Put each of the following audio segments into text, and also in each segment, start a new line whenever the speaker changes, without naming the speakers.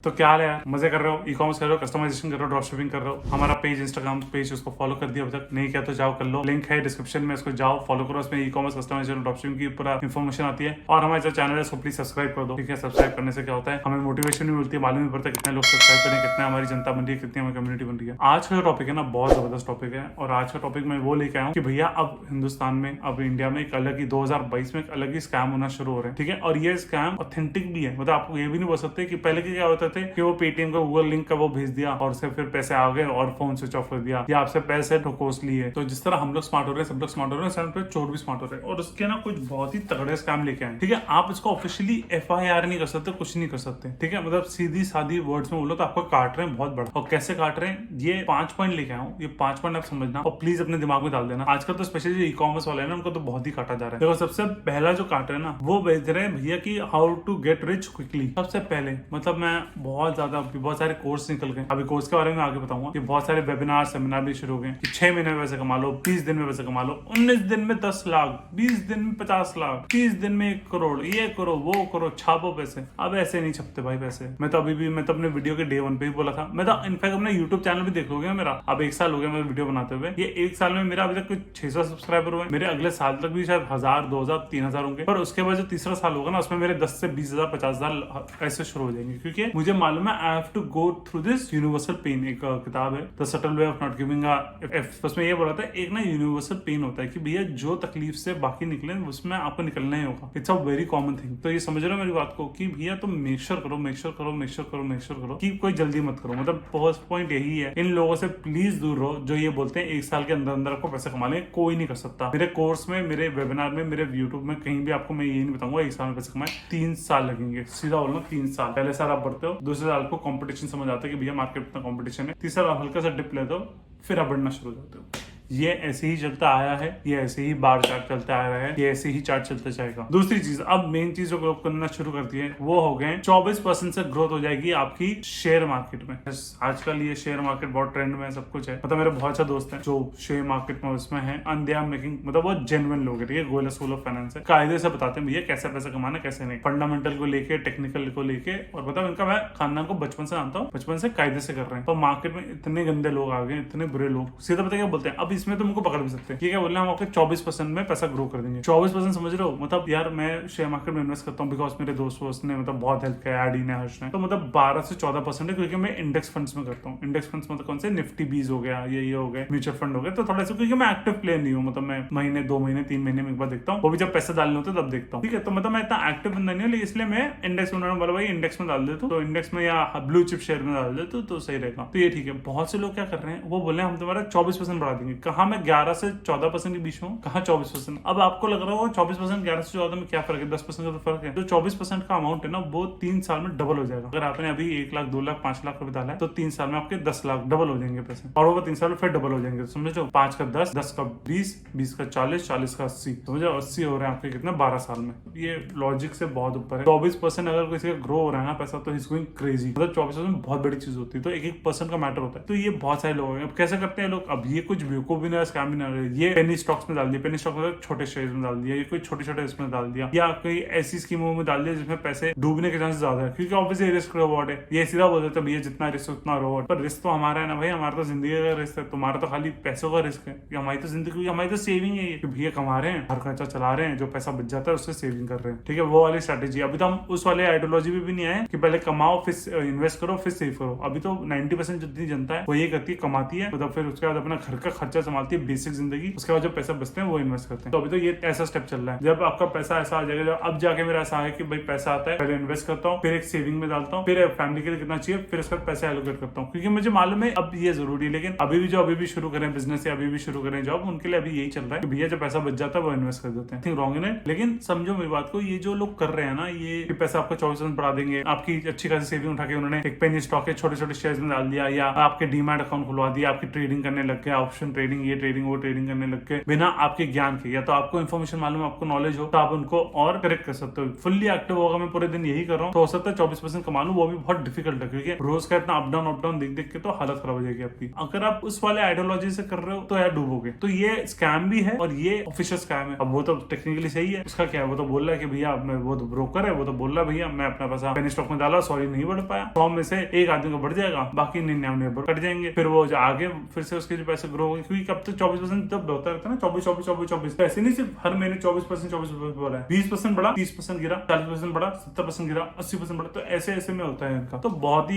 तो क्या हाल है यार, मजे कर रहे हो, ई कॉमर्स कर रहे हो, कस्टमाइजेशन कर रहे हो, ड्रॉप शिपिंग कर रहे हो। हमारा पेज इंस्टाग्राम पेज उसको फॉलो कर दिया, अभी तक नहीं किया तो जाओ कर लो, लिंक है डिस्क्रिप्शन में, उसको जाओ फॉलो करो। उसमें e commerce customization drop shipping की पूरा इन्फॉर्मेशन आती है। और हमारे जो चैनल है उसको प्लीज सब्सक्राइब कर दो, ठीक है। सब्सक्राइब करने से क्या होता है, हमें मोटिवेशन भी मिलती है, मालूम भी पड़ता है कितने लोग सब्सक्राइब करें, कितने हमारी जनता बन रही है, कितनी हमारी कम्युनिटी बन रही है। आज का जो टॉपिक है ना, बहुत जबरदस्त टॉपिक है। और आज का टॉपिक मैं वो लेके आया हूँ कि भैया अब हिंदुस्तान में, अब इंडिया में एक अलग ही 2022 में एक अलग ही स्कैम होना शुरू हो रहे हैं, ठीक है। और ये स्कैम ऑथेंटिक भी है, मतलब आपको ये भी नहीं बोल सकते कि पहले के क्या होते थे कि वो पेटीएम का गूगल लिंक का वो भेज दिया और उससे फिर पैसे आ गए और फोन स्विच ऑफ कर दिया, या आपसे पैसे ठोकोस लिए। तो जिस तरह हम लोग स्मार्ट हो रहे हैं, सब लोग स्मार्ट हो रहे हैं, चोर भी स्मार्ट हो रहे हैं। और उसके ना कुछ बहुत ही तगड़े स्कैम लेके आए, ठीक है। आप इसको ऑफिशियली FIR नहीं कर सकते, कुछ नहीं कर सकते, ठीक है। मतलब सीधी सादी वर्ड्स में बोलो तो आपको काट रहे हैं बहुत बड़ा। और कैसे काट रहे हैं, ये 5 पॉइंट लेके आया हूँ, ये 5 पॉइंट आप समझना और प्लीज अपने दिमाग में डाल देना। आजकल तो स्पेशली जो ई कॉमर्स वाले हैं ना, उनको तो बहुत ही काटा जा रहा है। देखो, सबसे पहला जो काट रहे हैं ना, वो भेज रहे हैं भैया की how to get rich quickly. सबसे पहले मतलब मैं बहुत सारे कोर्स निकल गए, अभी कोर्स के बारे में आगे बताऊंगा कि बहुत सारे वेबिनार सेमिनार भी शुरू हो गए कि 6 महीने में पैसे कमा लो, 20 दिन में पैसे कमा लो, 19 दिन में 10 लाख, 20 दिन में 50 लाख, 30 दिन में 1 करोड़, ये करो वो करो, छापो पैसे। अब ऐसे नहीं छपते भाई पैसे। मैं तो अपने वीडियो के डे 1 पे ही बोला था। मैं तो इनफैक्ट अपना यूट्यूब चैनल भी देखोगे मेरा, अब 1 साल हो गया मेरे वीडियो बनाते हुए। ये 1 साल में मेरा अभी तक कुछ 600 सब्सक्राइबर हुए। मेरे अगले साल तक भी शायद 1000, 2000, 3000 होंगे। पर उसके बाद जो तीसरा साल होगा ना, उसमें मेरे 10 से 20,000, 50,000 ऐसे शुरू हो जाएंगे, क्योंकि मुझे मालूम है I have to go through this universal pain. एक किताब है the subtle way of not giving a F, उसमें ये बोला था एक ना यूनिवर्सल पेन होता है कि भैया जो तकलीफ से बाकी निकले उसमें आपको निकलना ही होगा। It's a very common thing. तो ये समझ रहे हो मेरी बात को कि भैया तुम मेक श्योर करो कि कोई जल्दी मत करो। मतलब फर्स्ट पॉइंट यही है, इन लोगों से प्लीज दूर रहो जो ये बोलते हैं 1 साल के अंदर अंदर आपको पैसे कमा लें। कोई नहीं कर सकता। मेरे कोर्स में, मेरे वेबिनार में, मेरे यूट्यूब में, कहीं भी आपको मैं ये नहीं बताऊंगा 1 साल में पैसे कमाए। 3 साल लगेंगे, सीधा बोलना 3 साल। पहले साल आप बढ़ते हो, दूसरे साल को कंपटीशन समझ आता है कि भैया मार्केट में कंपटीशन है, तीसरा हल्का सा डिप ले दो, फिर आप बढ़ना शुरू हो जाते हो। ये ऐसे ही चलता आया है, ये ऐसे ही बार चार्ट चलता आ रहा है, ये ऐसे ही चार्ट चलता जाएगा। दूसरी चीज, अब मेन चीज जो ग्रो करना शुरू करती है वो हो गए 24% से ग्रोथ हो जाएगी आपकी शेयर मार्केट में। आजकल ये शेयर मार्केट बहुत ट्रेंड में सब कुछ है। मतलब मेरे बहुत से दोस्त हैं जो शेयर मार्केट में उसमें है, एंड दे आर मेकिंग, मतलब वो जेन्युइन लोग है, गोयला स्कूल ऑफ फाइनेंस है, कायदे से बताते हैं भैया कैसे पैसा कमाना, कैसे नहीं, फंडामेंटल को लेके, टेक्निकल को लेके। और मतलब इनका मैं खानदान को बचपन से जानता हूँ, बचपन से कायदे से कर रहे हैं। पर मार्केट में इतने गंदे लोग आ गए, इतने बुरे लोग, सीधा पता क्या बोलते हैं, अब इसमें तुमको पकड़ भी सकते हैं। ये क्या बोल रहे हैं, हम आपके 24% में पैसा ग्रो कर देंगे। 24% समझ रहे हो? मतलब यार मैं शेयर मार्केट में इन्वेस्ट करता हूँ बिकॉज मेरे दोस्त ने मतलब बहुत हेल्प किया, एडी ने, हर्ष ने। तो मतलब 12 से 14% है, क्योंकि मैं इंडेक्स फंड्स में करता हूँ। इंडेक्स फंड्स मतलब कौन से, निफ्टी 20 हो गया, ये हो गए, म्यूचुअल फंड हो गए। तो थोड़ा सा, क्योंकि मैं एक्टिव प्लेयर नहीं हूँ, मतलब मैं महीने, 2 महीने, 3 महीने में एक बार देखता हूँ, वो भी जब पैसे डालने होते तब देखता हूँ, ठीक है। तो मतलब मैं इतना एक्टिव बंदा नहीं हूँ, लेकिन इसलिए मैं इंडेक्स में बोला भाई इंडेक्स में डाल देता हूँ, तो इंडेक्स में या ब्लू चिप शेयर में डाल देता हूँ तो सही रहेगा। तो ये ठीक है। बहुत से लोग क्या कर रहे हैं, वो बोल रहे हैं हम तुम्हारा 24% बढ़ा देंगे। कहा मैं 11 से 14% के बीच में, कहा 24%। अब आपको लग रहा होगा 24%, 11 से 14 में क्या फर्क है, 10% का तो फर्क है। जो 24% का अमाउंट है ना, वो 3 साल में डबल हो जाएगा। अगर आपने अभी 1 लाख, 2 लाख, 5 लाख रुपए डाला है, तो 3 साल में आपके 10 लाख डबल हो जाएंगे पैसे, और वो 3 साल में फिर डबल हो जाएंगे। समझ लो, 5 का 10, 10 का 20, 20 का 40, 40 का 80, समझो 80 हो रहे हैं आपके कितने, 12 साल में। ये लॉजिक से बहुत ऊपर है। 24% अगर किसी का ग्रो हो रहा है ना पैसा, तो इज गोइंग क्रेजी। मतलब 24% बहुत बड़ी चीज होती है। तो 1% का मैटर होता है। तो ये बहुत सारे लोग हैं। अब कैसे करते हैं लोग, अब ये कुछ बेवकूफ भी ना, स्कैम भी ना, ये पेनी स्टॉक्स में डाल दिया, पेनी स्टॉक मतलब छोटे शेयर में डाल दिया, ये कोई छोटे इसमें डाल दिया, या कोई ऐसी स्कीमों में डाल दिया जिसमें पैसे डूबने के चांसेस ज्यादा है, क्योंकि ऑब्वियसली रिस्क रिवॉर्ड है। ये सीधा बोल देते भैया जितना रिस्क उतना रिवॉर्ड। पर रिस्क तो हमारा है ना भाई, हमारा तो जिंदगी का रिस्क है, तुम्हारा तो खाली पैसों का रिस्क है। हमारी तो जिंदगी, हमारी तो सेविंग है ये, भैया कमा रहे हैं, हर खर्चा चला रहे हैं, जो पैसा बच जाता है उससे सेविंग कर रहे हैं, ठीक है। वो वाली स्ट्रेटेजी। अभी तो हम उस वाले आइडियोलॉजी भी नहीं आए कि पहले कमाओ फिर इन्वेस्ट करो फिर सेव करो। अभी तो 90% जितनी जनता है वो ये करती है, कमाती है, मतलब फिर उसके बाद अपना घर का खर्चा संभालती है, बेसिक जिंदगी, उसके बाद जो पैसा बचते हैं वो इन्वेस्ट करते हैं। तो अभी तो ये ऐसा स्टेप चल रहा है। जब आपका पैसा ऐसा आ जाएगा, अब जाके मेरा ऐसा है कि भाई पैसा आता है, पहले इन्वेस्ट करता हूँ, फिर एक सेविंग में डालता हूँ, फिर फैमिली के लिए कितना चाहिए, फिर उसका पैसा एलोकेट करता हूँ, क्योंकि मुझे मालूम है अब ये जरूरी है। लेकिन अभी भी शुरू करें बिजनेस या अभी भी शुरू करें जॉब, उनके लिए अभी यही चल रहा है कि भैया जो पैसा बच जाता है वो इन्वेस्ट कर देते हैं। Think wrong in it. लेकिन समझो मेरी बात को, ये जो लोग कर रहे हैं ना, ये पैसा आपको 24% बढ़ा देंगे, आपकी अच्छी खासी सेविंग उठा के उन्होंने एक पेनी स्टॉक के छोटे शेयर्स में डाल दिया, या आपके डीमैट अकाउंट खुलवा दिया, आपकी ट्रेडिंग करने लग गया, ऑप्शन ट्रेडिंग ये ट्रेडिंग वो ट्रेडिंग करने लग गए बिना आपके ज्ञान के। या तो आपको इन्फॉर्मेशन मालूम है, आपको नॉलेज हो, तो आप उनको और करेक्ट कर सकते हो। फुल्ली एक्टिव होगा मैं पूरे दिन यही कर रहा हूँ तो हो सकता है 24% कमा लूं, वो भी बहुत डिफिकल्ट है क्योंकि रोज का इतना अप डाउन देख देख के तो हालत खराब हो जाएगी आपकी। अगर आप उस वाले आइडियोलॉजी से कर रहे हो तो यार डूबोगे। तो ये स्कैम भी है और ये ऑफिशियल स्कैम है। अब वो तो टेक्निकली सही है, उसका क्या है, वो तो बोल रहा है कि भैया मैं, वो तो ब्रोकर है, वो तो बोल रहा है भैया मैं अपना पैसा पेनी स्टॉक में डाला, सॉरी नहीं बढ़ पाया, 100 में से एक आदमी को बढ़ जाएगा, बाकी 99 कट जाएंगे। फिर वो आगे फिर से उसके जो पैसे ग्रो होंगे, क्योंकि कब तक 24% जब होता रहता है ना, 24 ऐसे नहीं सिर्फ हर महीने 24% बोला है, 20% बढ़ा, 30% गिरा, 40% बढ़ा, 70% गिरा, 80% बढ़ा, तो ऐसे ऐसे में होता है इनका। तो बहुत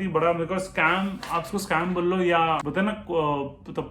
ही बड़ा मेरे को स्कैम, आप उसको स्कैम बोल लो या बोलते ना तो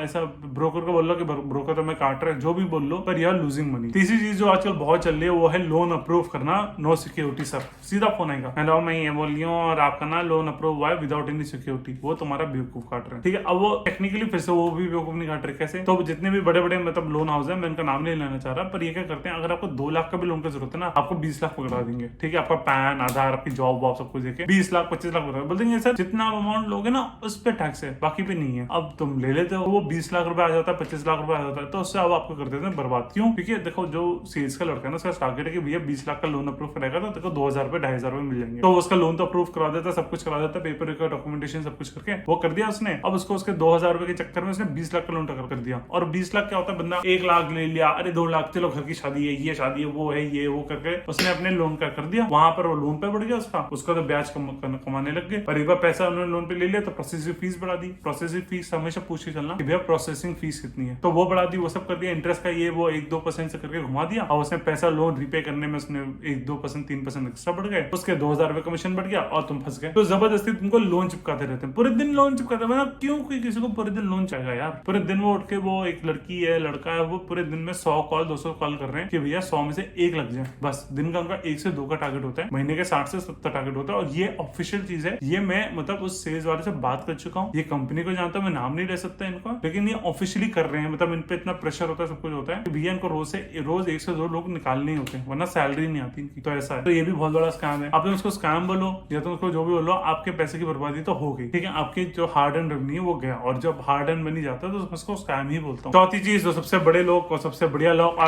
ऐसा ब्रोकर को बोल लो कि ब्रोकर तो मैं काट रहा है, जो भी बोल लो, पर यह लूजिंग मनी। तीसरी चीज जो आजकल बहुत चल रही है वो है लोन अप्रूव करना, नो सिक्योरिटी। सर सीधा फोन आएगा, हेलो मैं ये बोल रही हूँ और आपका ना लोन अप्रूव हुआ है विदाउट एनी सिक्योरिटी, वो तुम्हारा बेवकूफ काट रहे हैं। ठीक है, अब वो टेक्निकली फिर से वो भी बेवकूफ नहीं काट रहे। कैसे? तो जितने भी बड़े बड़े मतलब लोन हाउस है, मैं इनका नाम नहीं लेना चाह रहा, पर ये क्या करते हैं, अगर आपको 2 लाख का भी लोन की जरूरत है ना, आपको 20 लाख पकड़ा देंगे। ठीक है, आपका पैन, आधार, आपकी जॉब वॉब सब कुछ देखे 20 लाख 25 लाख बोल देंगे सर जितना अमाउंट लोगे ना उस पर टैक्स है, बाकी पे नहीं है। अब तुम ले लेते हो, वो 20 लाख रुपए आ जाता है, 25 लाख रुपए आ जाता है, तो उससे अब आपको कर देते हैं बर्बाद। क्यों? क्योंकि देखो जो सेल्स का लड़का है ना, उसका टारगेट है कि भैया 20 लाख का लोन अप्रूव करेगा तो देखो 2000 रुपए 2500 रुपए मिल जाएंगे। तो उसका लोन तो अप्रूव करा देता है, सब कुछ करा देता है, पेपर का डॉक्यूमेंटेशन सब कुछ करके वो कर दिया उसने। अब उसको उसके 2000 रुपए के चक्कर में उसने 20 लाख का लोन कर दिया। और 20 लाख क्या होता है, बंदा 1 लाख ले लिया, अरे 2 लाख, चलो घर की शादी है, ये शादी है, वो है, ये वो करके उसने अपने लोन का कर दिया। वहां पर वो लोन पे बढ़ गया उसका तो ब्याज कमाने लग गए। और एक बार पैसा उन्होंने लोन पे ले लिया तो प्रोसेसिंग फीस बढ़ा दी। प्रोसेसिंग फीस हमेशा पूछ के चलना कि भैया प्रोसेसिंग फीस कितनी है, तो वो बढ़ा दी, वो सब कर दिया। इंटरेस्ट का ये वो 1-2% से करके घुमा दिया और उसने पैसा लोन रिपे करने में उसने 1-2% 3% एक्स्ट्रा बढ़ गए, उसके 2000 रुपए कमीशन बढ़ गया और तुम फंस गए। तो जबरदस्ती तुमको लोन चिपकाते रहते हैं, पूरे दिन लोन चिपकाते हैं। क्यों? कोई किसी को पूरे दिन लोन चाहिए यार? पूरे दिन वो उठ के, वो एक लड़की है लड़का है, वो पूरे दिन में 100 कॉल 200 कॉल कर रहे हैं कि भैया 100 में से 1 लग जाए, बस। दिन का उनका 1 से 2 का टारगेट होता है, महीने के 60 से 70 टारगेट होता है। और ये ऑफिशियल चीज है, ये मैं मतलब उस सेल्स वाले से बात कर चुका हूँ, ये कंपनी को जानता हूँ, मैं नाम नहीं ले सकता इनको, लेकिन ये ऑफिशियली कर रहे हैं। मतलब इन पे इतना प्रेशर होता है, सब कुछ होता है कि भैया इनको रोज 1 से 2 लोग निकालने ही होते हैं, वरना सैलरी नहीं आती इनकी। तो ऐसा है, तो ये भी बहुत बड़ा स्कैम है। आप उसको स्कैम बोलो या तो उसको जो भी बोलो, आपके पैसे की बर्बादी तो हो गई। ठीक है, आपकी जो हार्ड एंड रेवेन्यू है वो गया, और जब हार्ड एंड बनी जाता है तो उसको स्कैम ही बोलता हूँ। चौथी चीज, जो सबसे बड़े लोग और सबसे बढ़िया लोग,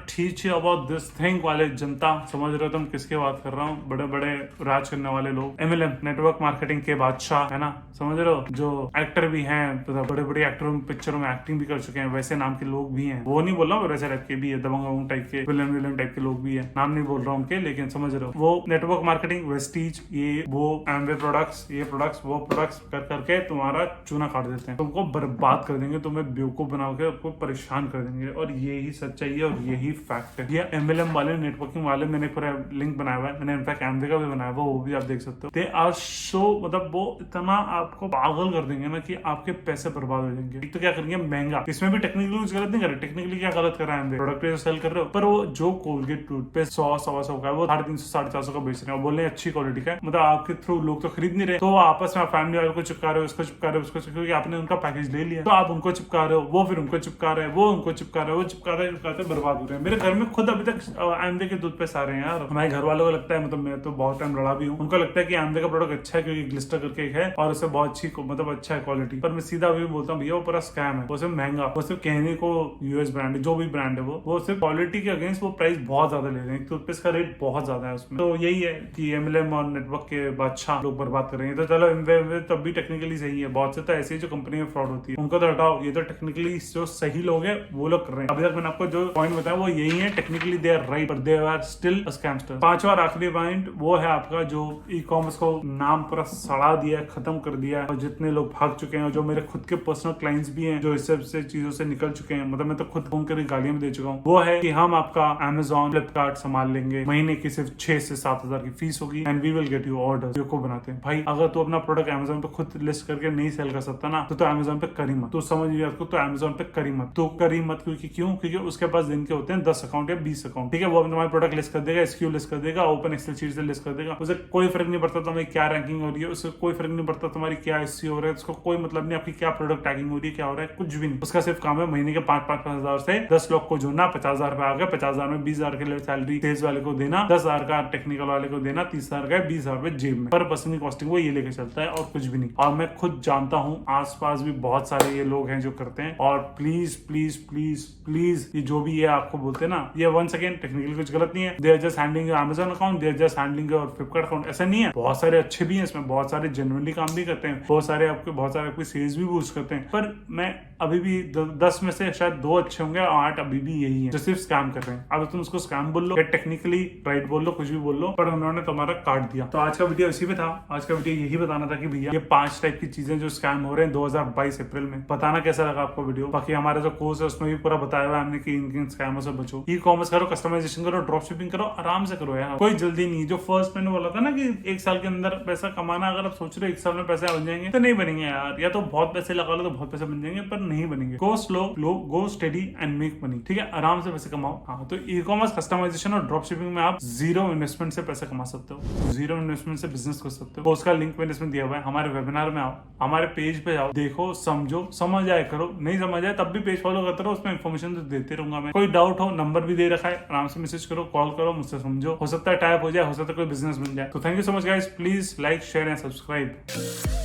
teach you about this thing वाले जनता, समझ रहे हो तुम किसकी बात कर रहा हूँ? बड़े बड़े राज करने वाले लोग, MLM नेटवर्क मार्केटिंग के बादशाह, है ना, समझ रहे हो? जो एक्टर भी हैं, बड़े बड़े एक्टरों पिक्चरों में एक्टिंग भी कर चुके हैं, वैसे नाम के लोग भी हैं। वो नहीं बोल रहा हूँ, वैसे टाइप के भी है, दबंग टाइप के, विलन टाइप के लोग भी है, नाम नहीं बोल रहा हूँ उनके, लेकिन समझ रहे हो। वो नेटवर्क मार्केटिंग, वेस्टीज, ये वो एमवे प्रोडक्ट्स, ये प्रोडक्ट्स वो प्रोडक्ट्स कर करके तुम्हारा चूना काट देते हैं, तुमको बर्बाद कर देंगे, तुम्हें बेवकूफ बना के आपको परेशान कर देंगे। और यही सच्चाई है और यही फैक्ट है। ये MLM वाले, नेटवर्किंग वाले, मैंने पूरा लिंक बनाया हुआ है, मैंने इनफैक्ट एमवे का भी बनाया हुआ, वो भी आप देख सकते हो। दे आर सो, मतलब वो इतना आपको पागल कर देंगे ना कि आपके पैसे बर्बाद हो जाएंगे। एक तो क्या करेंगे, महंगा, इसमें भी टेक्निकली कुछ गलत नहीं कर रहे। टेक्निकली क्या गलत कर रहा है एमवे? प्रोडक्ट जो सेल कर रहे हो, पर वो जो कोलगेट टूथपेस्ट 100-125 का है, वो 350-450 का बेच रहे हैं, बोल रहे हैं अच्छी क्वालिटी का है, मतलब आपके थ्रू लोग तो खरीद नहीं रहे, तो आपस में फैमिली वाले को चिपका रहे हो, उसको चिपका रहे हो, उसको, क्योंकि आपने उनका पैकेज ले लिया, तो आप उनको चिपका रहे हो, वो फिर उनको चिपका रहे हैं, वो उनको चिपका रहे हो, वो चिपकाते बर्बाद हो रहे हैं। मेरे घर में खुद अभी तक एमवे के टूथपेस्ट आ रहे हैं यार। हमारे घर वालों को लगता है, मतलब मैं तो बहुत टाइम लड़ा भी हूँ, उनको लगता है कि एमवे का प्रोडक्ट अच्छा है क्योंकि ग्लिस्टर करके है और उससे बहुत अच्छी, मतलब अच्छा है क्वालिटी, पर मैं सीधा भी बोलता हूँ भैया वो पूरा स्कैम है, वो सिर्फ महंगा, वो सिर्फ कहने को यूएस ब्रांड है, जो भी ब्रांड है वो सिर्फ क्वालिटी के अगेंस्ट वो प्राइस बहुत ज्यादा ले रहे हैं, टूथपेस्ट का रेट बहुत ज्यादा है उसमें। तो यही है कि MLM और नेटवर्क के बादशाह लोग बर्बाद कर रहे हैं। तो चलो एमवे तब भी टेक्निकली सही है, बहुत से तो ऐसी जो कंपनी में फ्रॉड होती है उनको तो हटाओ, ये तो टेक्निकली जो सही लोग है वो लोग कर रहे हैं। अभी तक मैंने आपको जो पॉइंट बताया वो यही है, technically they are right but they are still a scamster. 5वां और आखिरी पॉइंट वो है आपका, जो ई-कॉमर्स को नाम पूरा सड़ा दिया है, खत्म कर दिया है, और जितने लोग भाग चुके हैं, जो मेरे खुद के पर्सनल क्लाइंट्स भी हैं जो इस सब से चीजों से निकल चुके हैं, मतलब मैं तो खुद फोन करके गालियां भी दे चुका हूँ, वो है कि हम आपका Amazon, Flipkart संभाल लेंगे, महीने की सिर्फ 6 से 7 हजार की फीस होगी and we will get you order. को बनाते हैं भाई, अगर तू अपना प्रोडक्ट Amazon पे खुद लिस्ट करके नहीं सेल कर सकता ना, तो Amazon पे करी मत, तो समझ लिया उसको, तो Amazon पे करी मत, तो करी मत। क्योंकि उसके पास दिन के होते हैं 10 अकाउंट या 20 अकाउंट, ठीक है, वो तुम्हारे प्रोडक्ट लिस्ट कर देगा, SKU लिस्ट कर देगा, ओपन एक्सेल शीट से लिस्ट कर देगा, उसे कोई फर्क नहीं पड़ता तुम्हारी क्या रैंकिंग हो रही है, उससे कोई फर्क नहीं पड़ता तुम्हारी क्या SEO हो रहा है, उसको कोई मतलब नहीं आपकी क्या प्रोडक्ट टैगिंग हो रही है, क्या हो रहा है, कुछ भी नहीं। उसका सिर्फ काम है महीने के 5-5 हजार से 10 लोग को जोड़ना, 50,000 रुपए आ गए, 50,000 में 20,000 के लिए सैलरी सेल्स वाले को देना, 10,000 का टेक्निकल वाले को देना, 30,000 का 20,000 रुपए जेब में, पर पर्सन की कॉस्टिंग वो ये लेके चलता है और कुछ भी नहीं। और मैं खुद जानता हूँ आस आसपास भी बहुत सारे ये लोग हैं जो करते हैं। और प्लीज प्लीज प्लीज प्लीज ये जो भी है आपको बोलते हैं ना, ये वंस अगेन टेक्निकली कुछ गलत नहीं है। They are just handling your Amazon account, they are just handling your Flipkart account, ऐसा नहीं है। बहुत सारे अच्छे भी हैं इसमें, बहुत सारे जेन्युइनली काम भी करते हैं, बहुत सारे आपकी सेल्स भी बूस्ट करते हैं। पर मैं अभी भी 10 में से शायद 2 अच्छे होंगे और 8 अभी भी यही है जो सिर्फ स्कैम कर रहे हैं। अब तुम उसको स्कैम बोल लो या टेक्निकली राइट बोल लो, कुछ भी बोल लो, पर उन्होंने तुम्हारा काट दिया। तो आज का वीडियो इसी पे था। आज का वीडियो यही बताना था कि भैया ये 5 टाइप की चीजें जो स्कैम हो रहे हैं 2022 अप्रैल में। बताना कैसा लगा आपको वीडियो। बाकी हमारा जो कोर्स है उसमें भी पूरा बताया हुआ है हमने कि इन स्कैमों से बचो। ई कॉमर्स करो, कस्टमाइजेशन करो, ड्रॉप शिपिंग करो, आराम से करो यार, कोई जल्दी नहीं। जो फर्स्ट मैंने बोला था ना कि 1 साल के अंदर पैसा कमाना, अगर आप सोच रहे हो 1 साल में पैसे बन जाएंगे तो नहीं बनेंगे यार। या तो बहुत पैसे लगा लो तो बहुत पैसे बन जाएंगे, पर नहीं बनेंगे। Go slow, go steady and make money. ठीक है, आराम से पैसे कमाओ। हाँ, तो ई कॉमर्स, कस्टमाइजेशन और ड्रॉप शिपिंग में आप 0 इन्वेस्टमेंट से पैसे कमा सकते हो, 0 इन्वेस्टमेंट से बिजनेस कर सकते हो। उसका लिंक मैंने इसमें दिया हुआ है। हमारे वेबिनार में आओ, हमारे पेज पे जाओ, देखो, समझो, समझ आए करो, नहीं समझ आए तब भी पेज फॉलो करते रहो, उसमें इन्फॉर्मेशन तो देते रहूंगा मैं। कोई डाउट हो, नंबर भी दे रखा है, आराम से मैसेज करो, कॉल करो, मुझसे समझो। हो सकता है टाइप हो जाए, हो सकता है कोई बिजनेस बन जाए। तो thank you so much guys, please like, share and subscribe.